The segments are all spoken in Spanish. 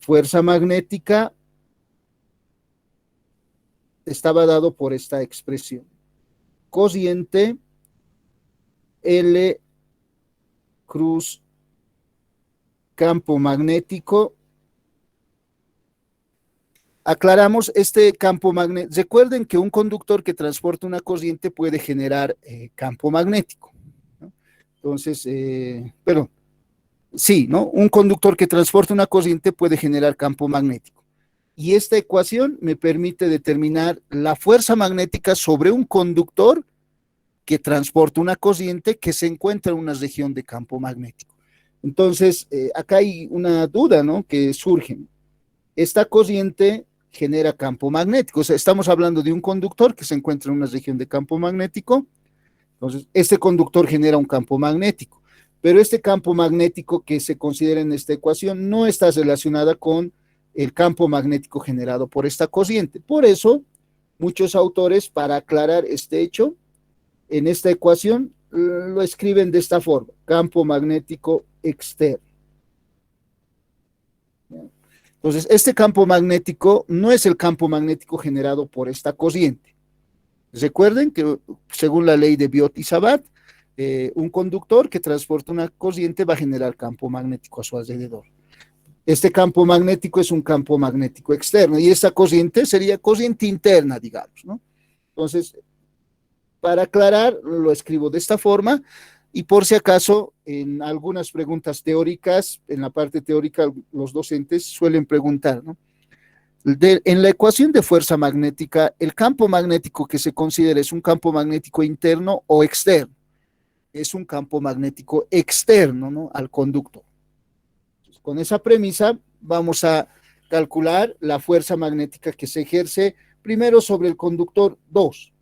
fuerza magnética estaba dado por esta expresión. Cociente L cruz campo magnético. Aclaramos este campo magnético. Recuerden que un conductor que transporta una corriente puede generar campo magnético, ¿no? Entonces, perdón, sí, ¿no? Un conductor que transporta una corriente puede generar campo magnético. Y esta ecuación me permite determinar la fuerza magnética sobre un conductor que transporta una corriente que se encuentra en una región de campo magnético. Entonces, acá hay una duda, ¿no? Que surge. Esta corriente genera campo magnético. O sea, estamos hablando de un conductor que se encuentra en una región de campo magnético. Entonces, este conductor genera un campo magnético. Pero este campo magnético que se considera en esta ecuación no está relacionada con el campo magnético generado por esta corriente. Por eso, muchos autores, para aclarar este hecho, en esta ecuación lo escriben de esta forma: campo magnético externo. Entonces, este campo magnético no es el campo magnético generado por esta corriente. Recuerden que, según la ley de Biot y Sabat, un conductor que transporta una corriente va a generar campo magnético a su alrededor. Este campo magnético es un campo magnético externo y esta corriente sería corriente interna, digamos, ¿no? Entonces, para aclarar, lo escribo de esta forma. Y por si acaso, en algunas preguntas teóricas, en la parte teórica, los docentes suelen preguntar, ¿no? En la ecuación de fuerza magnética, el campo magnético que se considera es un campo magnético interno o externo. Es un campo magnético externo, ¿no? Al conductor. Entonces, con esa premisa, vamos a calcular la fuerza magnética que se ejerce primero sobre el conductor 2.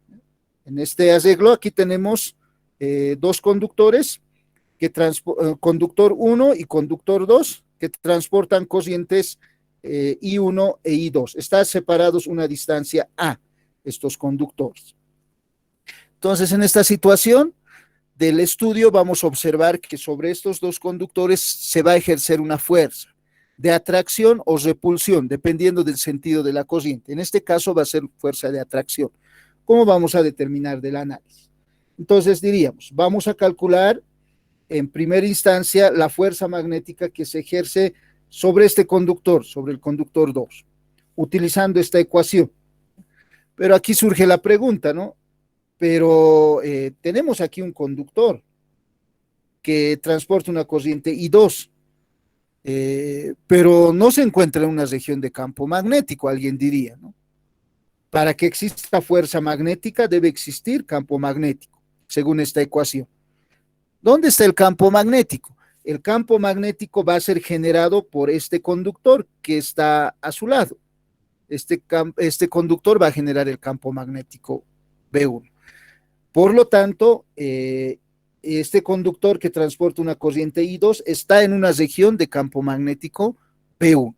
En este arreglo, aquí tenemos dos conductores, conductor 1 y conductor 2, que transportan corrientes I1 e I2. Están separados una distancia A, estos conductores. Entonces, en esta situación del estudio, vamos a observar que sobre estos dos conductores se va a ejercer una fuerza de atracción o repulsión, dependiendo del sentido de la corriente. En este caso va a ser fuerza de atracción. ¿Cómo vamos a determinar del análisis? Entonces diríamos, vamos a calcular en primera instancia la fuerza magnética que se ejerce sobre este conductor, sobre el conductor 2, utilizando esta ecuación. Pero aquí surge la pregunta, ¿no? Pero tenemos aquí un conductor que transporta una corriente I2, pero no se encuentra en una región de campo magnético, alguien diría, ¿no? Para que exista fuerza magnética debe existir campo magnético, según esta ecuación. ¿Dónde está el campo magnético? El campo magnético va a ser generado por este conductor que está a su lado. Este conductor va a generar el campo magnético B1. Por lo tanto, este conductor que transporta una corriente I2 está en una región de campo magnético B1.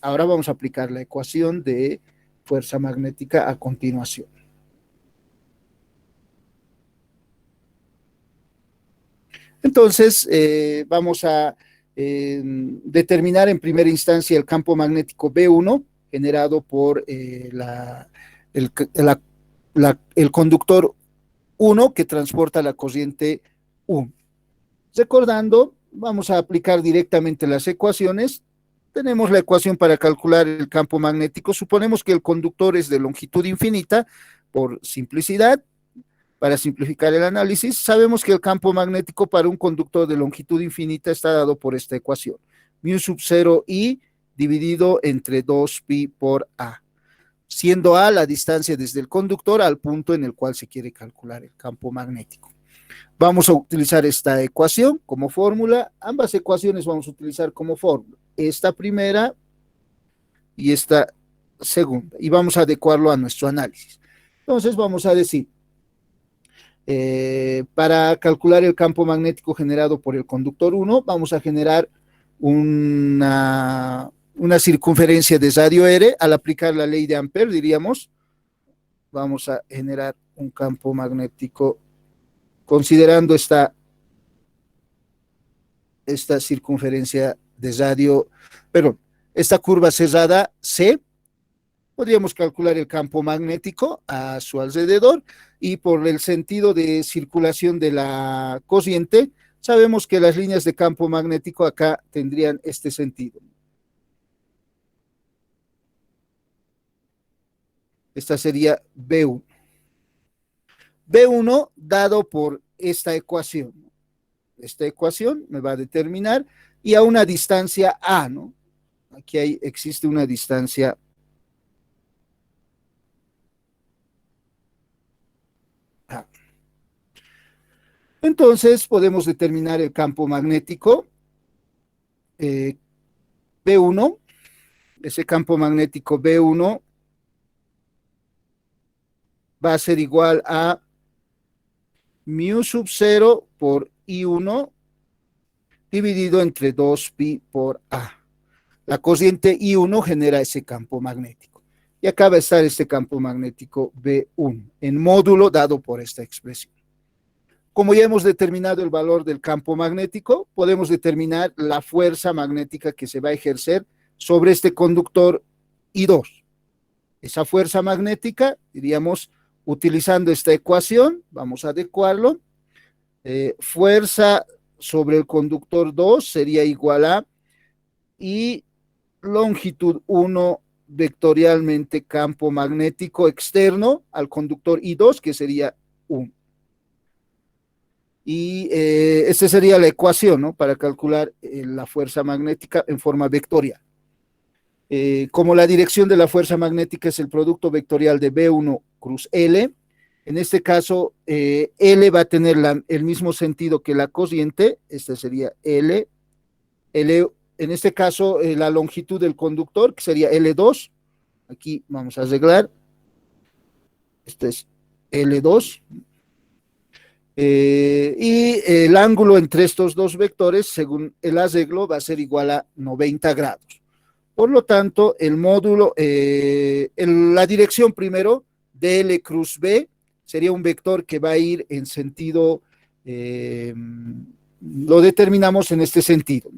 Ahora vamos a aplicar la ecuación de fuerza magnética a continuación. Entonces, vamos a determinar en primera instancia el campo magnético B1 generado por el conductor 1 que transporta la corriente 1. Recordando, vamos a aplicar directamente las ecuaciones. Tenemos la ecuación para calcular el campo magnético. Suponemos que el conductor es de longitud infinita, por simplicidad. Para simplificar el análisis, sabemos que el campo magnético para un conductor de longitud infinita está dado por esta ecuación. Mu sub 0 I dividido entre 2pi por A, siendo A la distancia desde el conductor al punto en el cual se quiere calcular el campo magnético. Vamos a utilizar esta ecuación como fórmula. Ambas ecuaciones vamos a utilizar como fórmula. Esta primera y esta segunda. Y vamos a adecuarlo a nuestro análisis. Entonces vamos a decir, para calcular el campo magnético generado por el conductor 1, vamos a generar una circunferencia de radio R. Al aplicar la ley de Ampère, diríamos, vamos a generar un campo magnético considerando esta circunferencia de radio, perdón, esta curva cerrada C, podríamos calcular el campo magnético a su alrededor y por el sentido de circulación de la corriente, sabemos que las líneas de campo magnético acá tendrían este sentido. Esta sería B1. B1 dado por esta ecuación. Esta ecuación me va a determinar y a una distancia A, ¿no? Aquí existe una distancia A. Entonces podemos determinar el campo magnético B1, ese campo magnético B1 va a ser igual a mu sub 0 por I1 dividido entre 2pi por A. La corriente I1 genera ese campo magnético. Y acá va a estar este campo magnético B1 en módulo dado por esta expresión. Como ya hemos determinado el valor del campo magnético, podemos determinar la fuerza magnética que se va a ejercer sobre este conductor I2. Esa fuerza magnética, diríamos, utilizando esta ecuación, vamos a adecuarlo, fuerza sobre el conductor 2 sería igual a I longitud 1 vectorialmente campo magnético externo al conductor I2, que sería 1. Y esta sería la ecuación, ¿no? Para calcular la fuerza magnética en forma vectorial. Como la dirección de la fuerza magnética es el producto vectorial de B1 cruz L, en este caso L va a tener el mismo sentido que la corriente, esta sería L, en este caso la longitud del conductor, que sería L2, aquí vamos a arreglar, este es L2, y el ángulo entre estos dos vectores, según el arreglo, va a ser igual a 90 grados. Por lo tanto, el módulo, la dirección primero, DL cruz B, sería un vector que va a ir en sentido, lo determinamos en este sentido.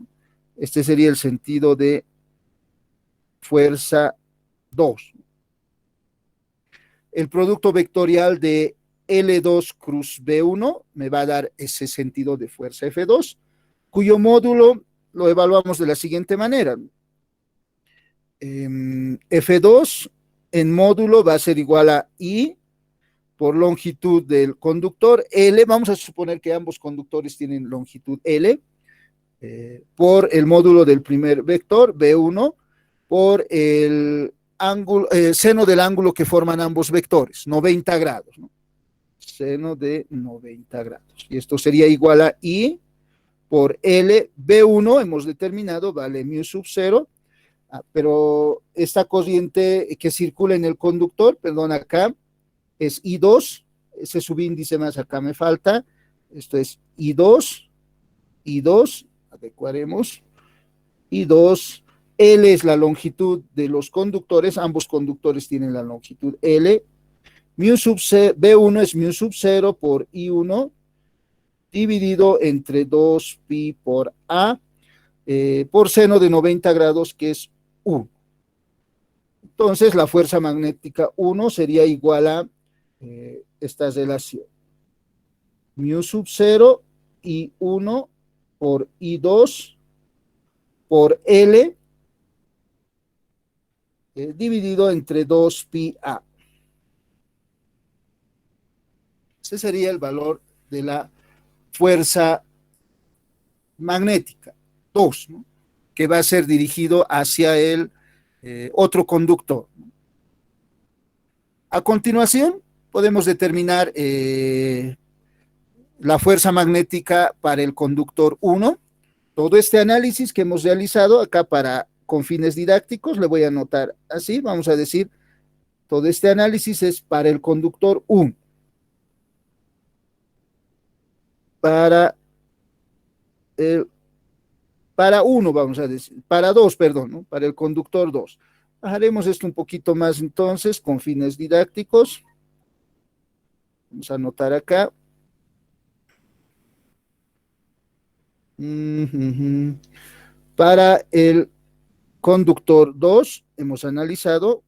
Este sería el sentido de fuerza 2. El producto vectorial de L2 cruz B1 me va a dar ese sentido de fuerza F2, cuyo módulo lo evaluamos de la siguiente manera. F2 en módulo va a ser igual a I por longitud del conductor L, vamos a suponer que ambos conductores tienen longitud L, por el módulo del primer vector B1 por el ángulo, seno del ángulo que forman ambos vectores, 90 grados, ¿no? Seno de 90 grados. Y esto sería igual a I por L, B1 hemos determinado, vale mu sub 0, pero esta corriente que circula en el conductor, perdón, acá es I2, ese subíndice más acá me falta, esto es I2, adecuaremos, I2, L es la longitud de los conductores, ambos conductores tienen la longitud L, mu sub C, B1 es mu sub 0 por I1 dividido entre 2pi por A, por seno de 90 grados, que es 1. Entonces, la fuerza magnética 1 sería igual a esta relación. Mu sub 0 y 1 por I2 por L dividido entre 2pi A. Ese sería el valor de la fuerza magnética 2, ¿no? Que va a ser dirigido hacia el otro conductor. A continuación, podemos determinar la fuerza magnética para el conductor 1. Todo este análisis que hemos realizado acá con fines didácticos, le voy a anotar así, vamos a decir, todo este análisis es para el conductor 1. Para 1, vamos a decir, para 2, perdón, ¿no? Para el conductor 2. Haremos esto un poquito más entonces con fines didácticos. Vamos a anotar acá. Para el conductor 2 hemos analizado.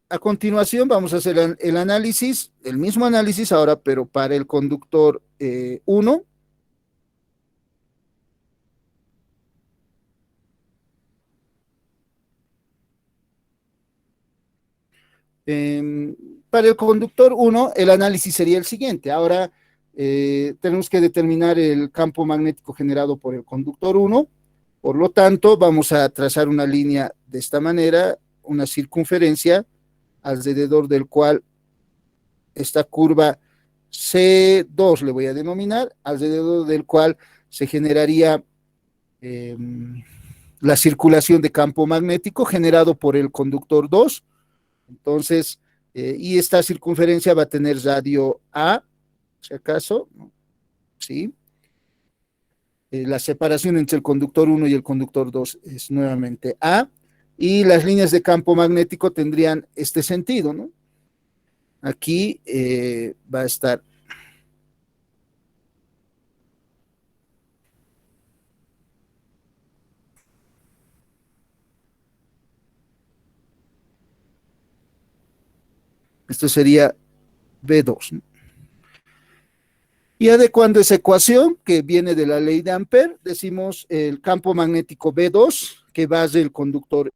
A continuación vamos a hacer el análisis, el mismo análisis ahora, pero para el conductor 1. Eh, para el conductor 1, el análisis sería el siguiente. Ahora tenemos que determinar el campo magnético generado por el conductor 1. Por lo tanto, vamos a trazar una línea de esta manera, una circunferencia alrededor del cual esta curva C2 le voy a denominar, alrededor del cual se generaría eh, la circulación de campo magnético generado por el conductor 2. Entonces, y esta circunferencia va a tener radio A, si acaso, ¿sí? La separación entre el conductor 1 y el conductor 2 es nuevamente A, y las líneas de campo magnético tendrían este sentido, ¿no? Aquí va a estar esto sería B2, ¿no? Y adecuando esa ecuación que viene de la ley de Ampère, decimos el campo magnético B2 que va del conductor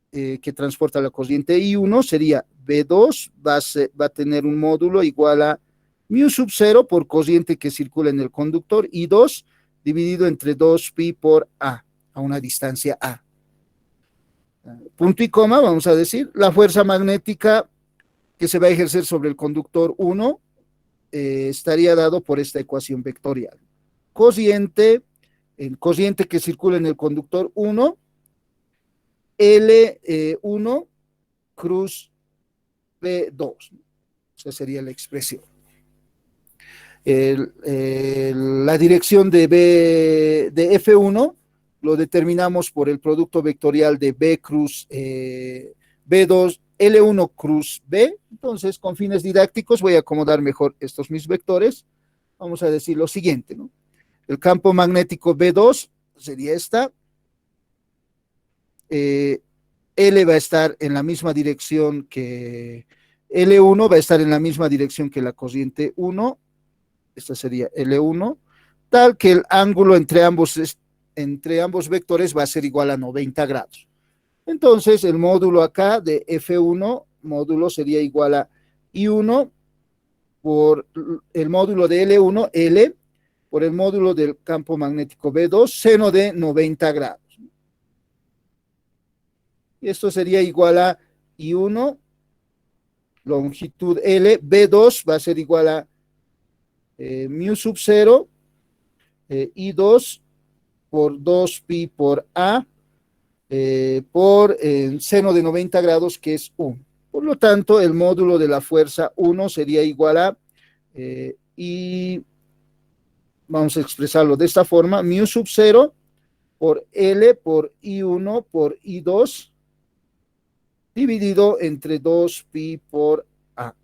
que transporta la corriente I1 sería B2, va a tener un módulo igual a mu sub 0 por corriente que circula en el conductor I2 dividido entre 2pi por a una distancia A. Punto y coma, vamos a decir, la fuerza magnética que se va a ejercer sobre el conductor 1 estaría dado por esta ecuación vectorial. Cociente, el cociente que circula en el conductor 1, L1 cruz B2. Esa sería la expresión. La dirección de F1 lo determinamos por el producto vectorial de B cruz B2, L1 cruz B. Entonces, con fines didácticos, voy a acomodar mejor estos mis vectores. Vamos a decir lo siguiente, ¿no? El campo magnético B2 sería esta. L va a estar en la misma dirección que L1, va a estar en la misma dirección que la corriente 1. Esta sería L1, tal que el ángulo entre ambos vectores va a ser igual a 90 grados. Entonces, el módulo acá de F1, módulo sería igual a I1 por el módulo de L1, L, por el módulo del campo magnético B2, seno de 90 grados. Y esto sería igual a I1, longitud L, B2 va a ser igual a mu sub 0, I2 por 2pi por A por seno de 90 grados, que es 1. Por lo tanto, el módulo de la fuerza 1 sería igual a, y vamos a expresarlo de esta forma, mu sub 0 por L por I1 por I2 dividido entre 2pi por A.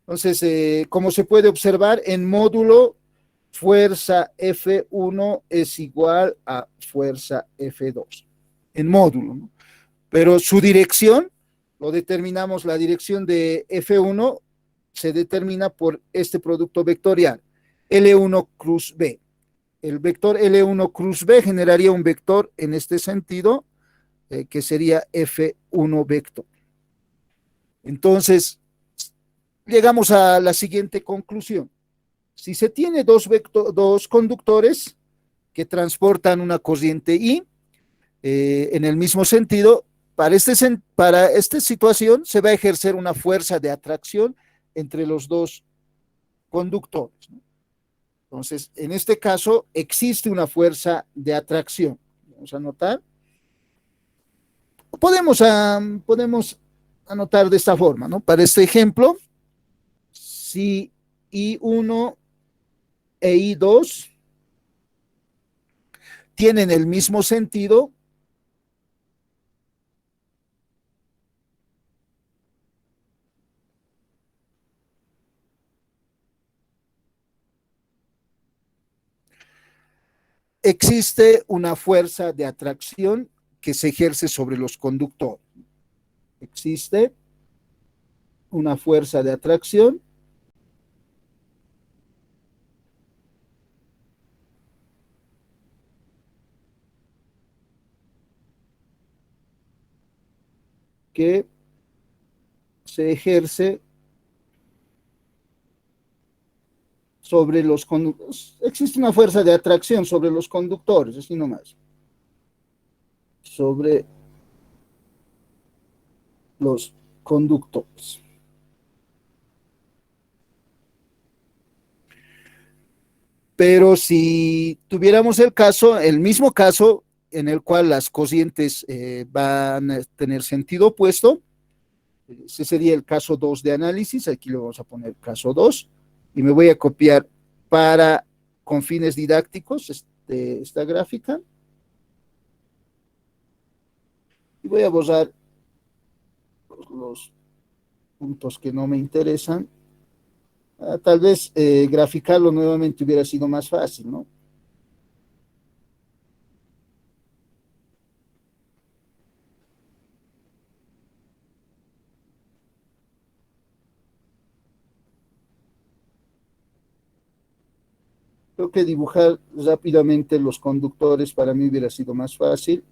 Entonces, como se puede observar, en módulo, fuerza F1 es igual a fuerza F2, en módulo, ¿no? Pero su dirección, lo determinamos, la dirección de F1 se determina por este producto vectorial, L1 cruz B. El vector L1 cruz B generaría un vector en este sentido, que sería F1 vector. Entonces, llegamos a la siguiente conclusión. Si se tiene dos conductores que transportan una corriente I en el mismo sentido, para esta situación se va a ejercer una fuerza de atracción entre los dos conductores, ¿no? Entonces, en este caso, existe una fuerza de atracción. Vamos a anotar. Podemos anotar de esta forma, ¿no? Para este ejemplo, si I1 e I2 tienen el mismo sentido, existe una fuerza de atracción que se ejerce sobre los conductores. Existe una fuerza de atracción que se ejerce sobre los conductores. Existe una fuerza de atracción sobre los conductores, así nomás. Sobre los conductores. Pero si tuviéramos el mismo caso en el cual las cocientes van a tener sentido opuesto, ese sería el caso 2 de análisis, aquí le vamos a poner caso 2, y me voy a copiar para, con fines didácticos, esta gráfica, y voy a borrar los puntos que no me interesan. Tal vez graficarlo nuevamente hubiera sido más fácil, ¿no? Creo que dibujar rápidamente los conductores para mí hubiera sido más fácil,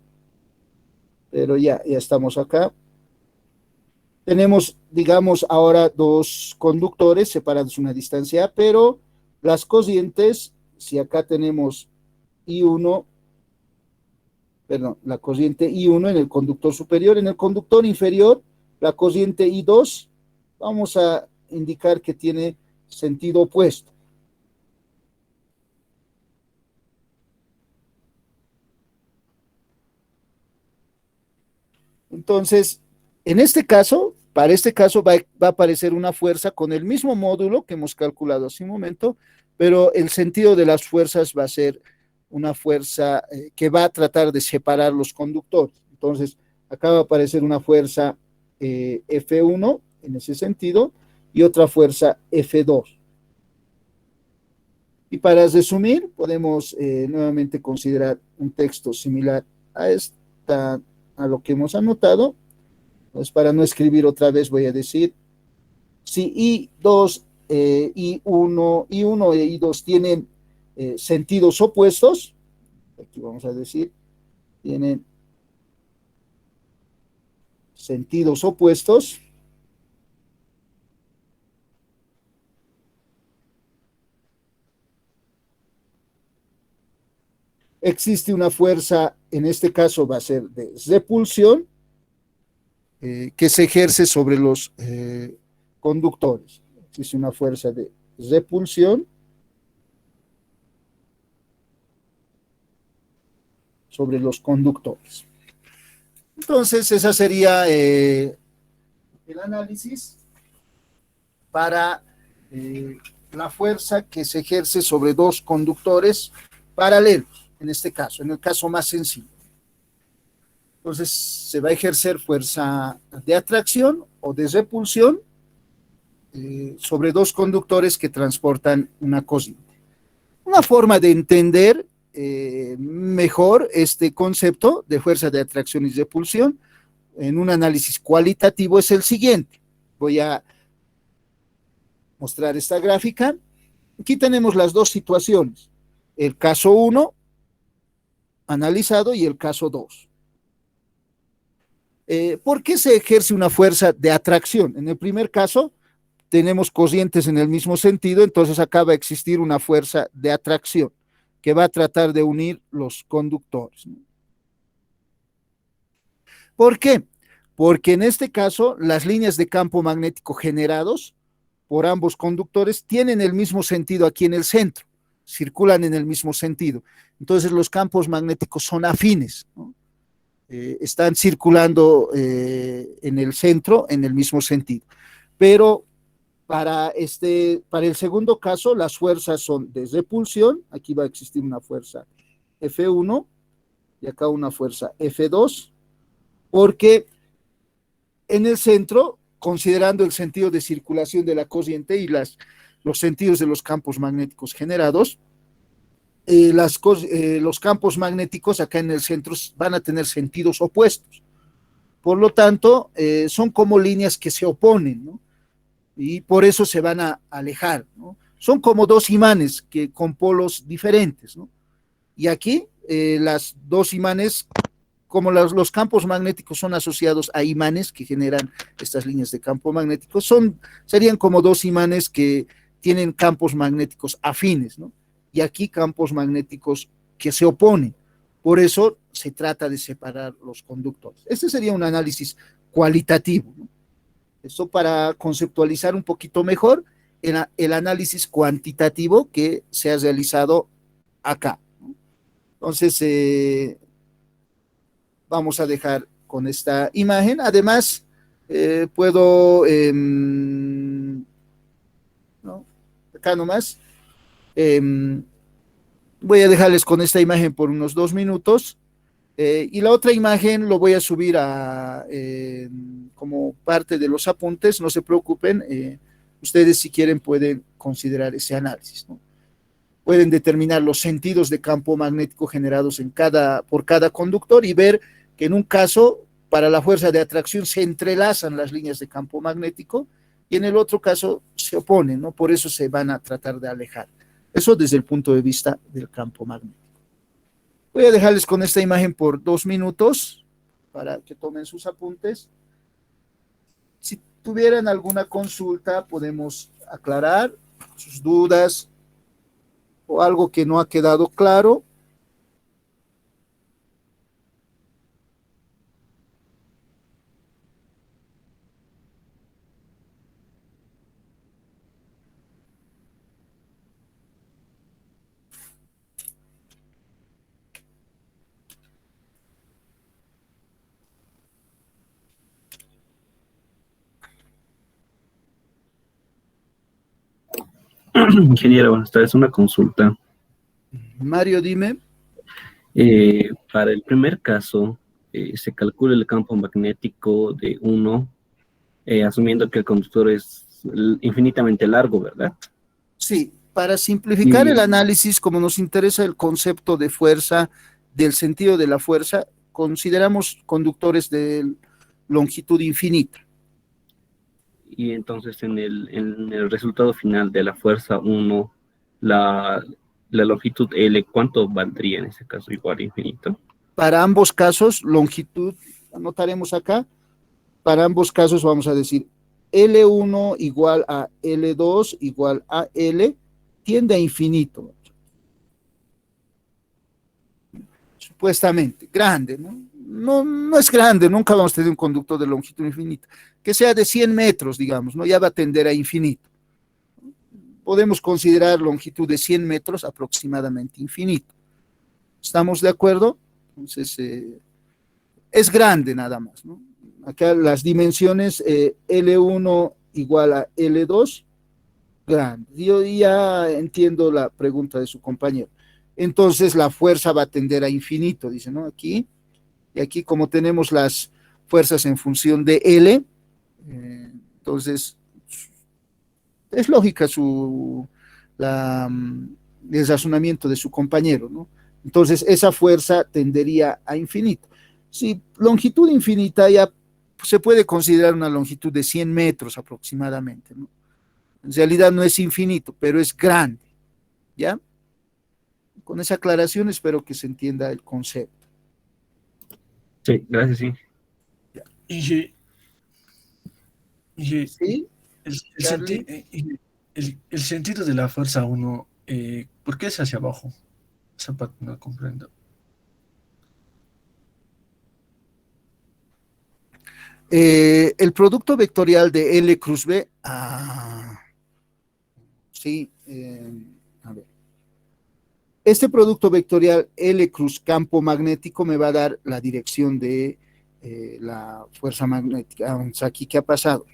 pero ya estamos acá. Tenemos, digamos, ahora dos conductores separados una distancia, pero las cocientes, si acá tenemos I1, perdón, la cociente I1 en el conductor superior, en el conductor inferior, la cociente I2, vamos a indicar que tiene sentido opuesto. Entonces, en este caso, para este caso va a aparecer una fuerza con el mismo módulo que hemos calculado hace un momento, pero el sentido de las fuerzas va a ser una fuerza que va a tratar de separar los conductores. Entonces, acá va a aparecer una fuerza F1 en ese sentido y otra fuerza F2. Y para resumir, podemos nuevamente considerar un texto similar a lo que hemos anotado. Pues para no escribir otra vez voy a decir, si I2, I1 e I2 tienen sentidos opuestos, aquí vamos a decir, tienen sentidos opuestos, existe una fuerza, en este caso va a ser de repulsión, que se ejerce sobre los conductores. Existe una fuerza de repulsión sobre los conductores. Entonces, esa sería el análisis para la fuerza que se ejerce sobre dos conductores paralelos, en este caso, en el caso más sencillo. Entonces, se va a ejercer fuerza de atracción o de repulsión sobre dos conductores que transportan una cosita. Una forma de entender mejor este concepto de fuerza de atracción y repulsión en un análisis cualitativo es el siguiente. Voy a mostrar esta gráfica. Aquí tenemos las dos situaciones, el caso 1 analizado y el caso 2. ¿Por qué se ejerce una fuerza de atracción? En el primer caso, tenemos cocientes en el mismo sentido, entonces acá va a existir una fuerza de atracción que va a tratar de unir los conductores. ¿Por qué? Porque en este caso las líneas de campo magnético generados por ambos conductores tienen el mismo sentido aquí en el centro, circulan en el mismo sentido. Entonces los campos magnéticos son afines, ¿no? Están circulando en el centro en el mismo sentido. Pero para el segundo caso, las fuerzas son de repulsión, aquí va a existir una fuerza F1 y acá una fuerza F2, porque en el centro, considerando el sentido de circulación de la corriente y los sentidos de los campos magnéticos generados, los campos magnéticos acá en el centro van a tener sentidos opuestos. Por lo tanto, son como líneas que se oponen, ¿no? Y por eso se van a alejar, ¿no? Son como dos imanes que, con polos diferentes, ¿no? Y aquí las dos imanes, como los campos magnéticos son asociados a imanes que generan estas líneas de campo magnético, serían como dos imanes que tienen campos magnéticos afines, ¿no? Y aquí campos magnéticos que se oponen. Por eso se trata de separar los conductores. Este sería un análisis cualitativo, ¿no? Esto para conceptualizar un poquito mejor el análisis cuantitativo que se ha realizado acá. Entonces, vamos a dejar con esta imagen. Además, puedo, ¿no? Acá nomás, eh, voy a dejarles con esta imagen por unos 2 minutos. Y la otra imagen lo voy a subir como parte de los apuntes, no se preocupen, ustedes si quieren pueden considerar ese análisis, ¿no? Pueden determinar los sentidos de campo magnético generados por cada conductor y ver que en un caso, para la fuerza de atracción, se entrelazan las líneas de campo magnético y en el otro caso se oponen, ¿no? Por eso se van a tratar de alejar. Eso desde el punto de vista del campo magnético. Voy a dejarles con esta imagen por 2 minutos para que tomen sus apuntes. Si tuvieran alguna consulta, podemos aclarar sus dudas o algo que no ha quedado claro. Ingeniero, buenas tardes. Una consulta. Mario, dime. Para el primer caso, se calcula el campo magnético de 1, asumiendo que el conductor es infinitamente largo, ¿verdad? Sí, para simplificar el Y, análisis, como nos interesa el concepto de fuerza, del sentido de la fuerza, consideramos conductores de longitud infinita. y entonces en el resultado final de la fuerza 1, la longitud L, ¿cuánto valdría en ese caso? Igual infinito. Para ambos casos, longitud, anotaremos acá, para ambos casos vamos a decir L1 igual a L2 igual a L, tiende a infinito, supuestamente, grande, ¿no? No, no es grande, nunca vamos a tener un conductor de longitud infinita, que sea de 100 metros, digamos, ¿no? Ya va a tender a infinito. Podemos considerar longitud de 100 metros aproximadamente infinito. ¿Estamos de acuerdo? Entonces, es grande nada más, ¿no? Acá las dimensiones L1 igual a L2, grande. Yo ya entiendo la pregunta de su compañero. Entonces la fuerza va a tender a infinito, dice, ¿no? Aquí, y aquí como tenemos las fuerzas en función de L, entonces es lógica el razonamiento de su compañero, ¿no? Entonces esa fuerza tendería a infinito. Si longitud infinita ya se puede considerar una longitud de 100 metros aproximadamente, ¿no? En realidad no es infinito, pero es grande, ¿ya? Con esa aclaración espero que se entienda el concepto. Sí, gracias, sí. Y, y ¿Sí, el, Charlie? el sentido de la fuerza uno, ¿por qué es hacia abajo? Esa parte no comprendo. El producto vectorial de L cruz B, sí, a ver. Este producto vectorial L cruz campo magnético me va a dar la dirección de la fuerza magnética. Vamos aquí, ¿qué ha pasado?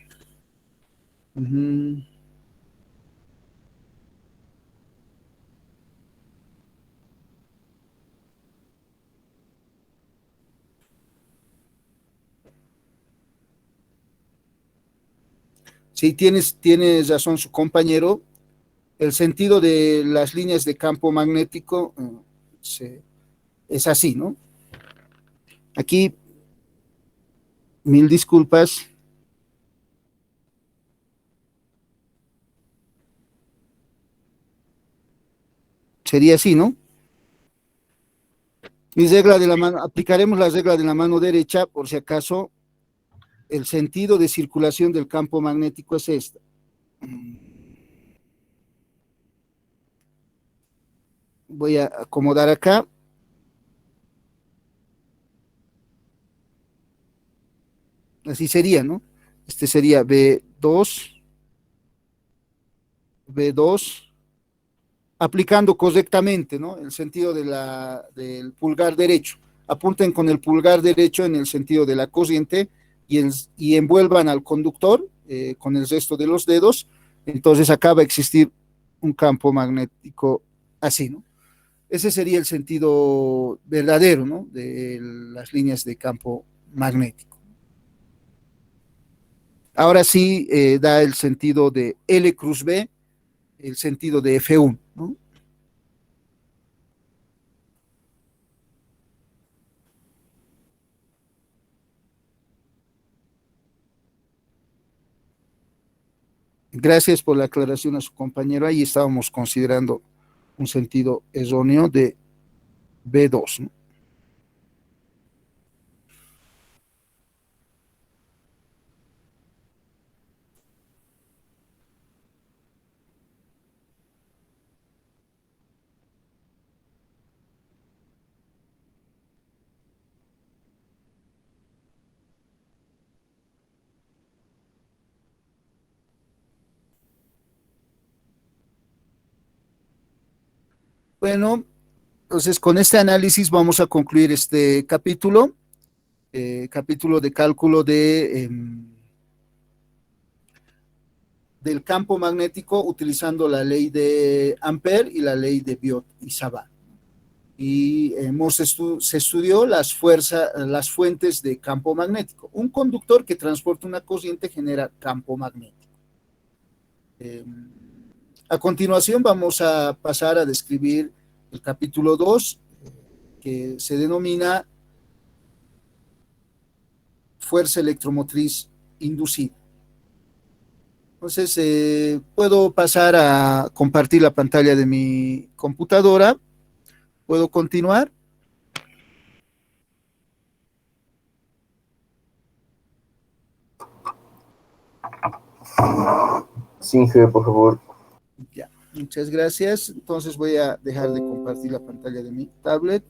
Sí, tienes razón su compañero. el sentido de las líneas de campo magnético es así, ¿no? Aquí, mil disculpas. Sería así, ¿no? Mi regla de la mano, aplicaremos la regla de la mano derecha, por si acaso, el sentido de circulación del campo magnético es esta. Voy a acomodar acá. Así sería, ¿no? Este sería B2, aplicando correctamente, ¿no? El sentido del pulgar derecho. Apunten con el pulgar derecho en el sentido de la corriente y envuelvan al conductor con el resto de los dedos. Entonces acá va a existir un campo magnético así, ¿no? Ese sería el sentido verdadero, ¿no? De las líneas de campo magnético. Ahora sí da el sentido de L cruz B, el sentido de F1, ¿no? Gracias por la aclaración a su compañero. Ahí estábamos considerando un sentido erróneo de B2, ¿no? Bueno, entonces con este análisis vamos a concluir este capítulo de cálculo del campo magnético utilizando la ley de Ampère y la ley de Biot y Savart. Y se estudió las fuentes de campo magnético. Un conductor que transporta una corriente genera campo magnético. A continuación vamos a pasar a describir el capítulo 2, que se denomina fuerza electromotriz inducida. Entonces, puedo pasar a compartir la pantalla de mi computadora. ¿Puedo continuar? Sí, G, por favor. Ya, muchas gracias. Entonces voy a dejar de compartir la pantalla de mi tablet.